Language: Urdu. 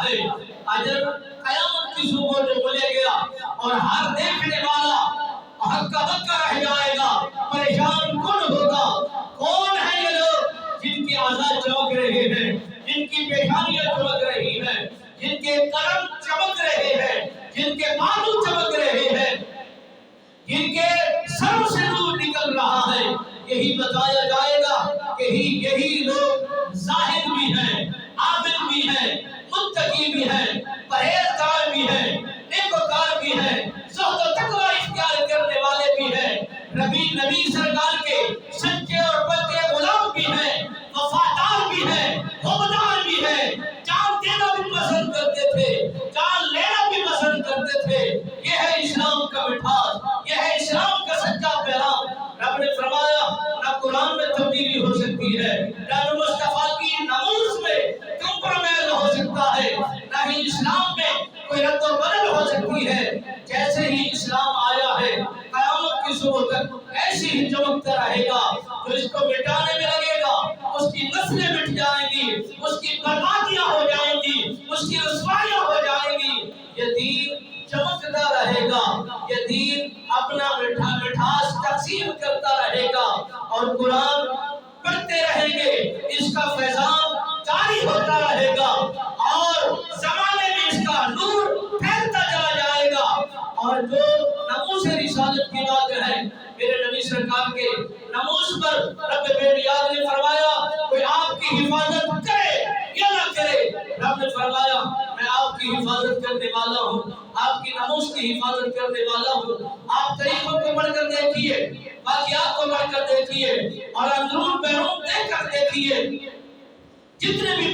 ہے، اجر قیامت کی صبح جو ملے گا، اور ہر دیکھنے والا ہکا بکا رہ جائے گا، پریشان کون ہوگا؟ کون ہے یہ لوگ جن کی اعضاء چمک رہے ہیں، جن کی پیشانیاں چمک رہی ہیں، جن کے قدم چمک رہے ہیں، جن کے بازو چمک رہے ہیں، جن کے سر سے نور نکل رہا ہے؟ یہی بتایا جائے گا کہ یہی لوگ زاہد بھی ہیں، عابد بھی ہیں، متقی بھی ہیں، پرہیزگار بھی ہیں، نیکوکار بھی ہیں، زہد و تقوی اختیار کرنے والے بھی ہیں، نبی سرکار کے سچے اور پکے غلام بھی ہیں، وفادار بھی ہیں، حقدار بھی ہیں، جان دینا بھی پسند کرتے تھے، جان لینا بھی پسند کرتے تھے۔ یہ ہے اسلام کا مٹھاس، یہ ہے اسلام کا سچا پیغام۔ رب نے فرمایا نہ قرآن میں تبدیلی ہو سکتی ہے، نہ مصطفیٰ کی ناموس میں کمپرومائز ہو سکتا ہے، نہ ہی اسلام میں کوئی رد و بدل ہو سکتی ہے۔ جیسے ہی اسلام آیا ہے، قیامت کی صبح تک ایسی ہی چمکتا رہے گا۔ جو اس کو مٹانے میں لگے گا، اس کی نسلیں مٹ جائیں گی، اس کی بربادیاں ہو جائیں گی، اس کی رسوائیاں ہو جائیں گی۔ یہ دین چمکتا رہے گا، یہ دین اپنا مٹھاس تقسیم کرتا رہے گا، اور قرآن پڑھتے رہیں گے، اس کا فیضان جاری ہوتا رہے گا، اور زمانے میں اس کا نور پھیلتا چلا جائے گا۔ اور جو ناموس رسالت کی بات ہے، میرے نبی سرکار کے ناموس پر رب بے نیاز نے فرمایا کوئی آپ کی حفاظت کرے یا نہ کرے، رب نے فرمایا میں آپ کی حفاظت کرنے والا ہوں، آپ کی ناموس کی حفاظت کرنے والا ہوں۔ آپ طریقوں کو پڑھ کر دیکھیے، واقعات کو پڑھ کر دیکھیے، اور اندرون بیرون دیکھ کر دیکھیے، جتنے بھی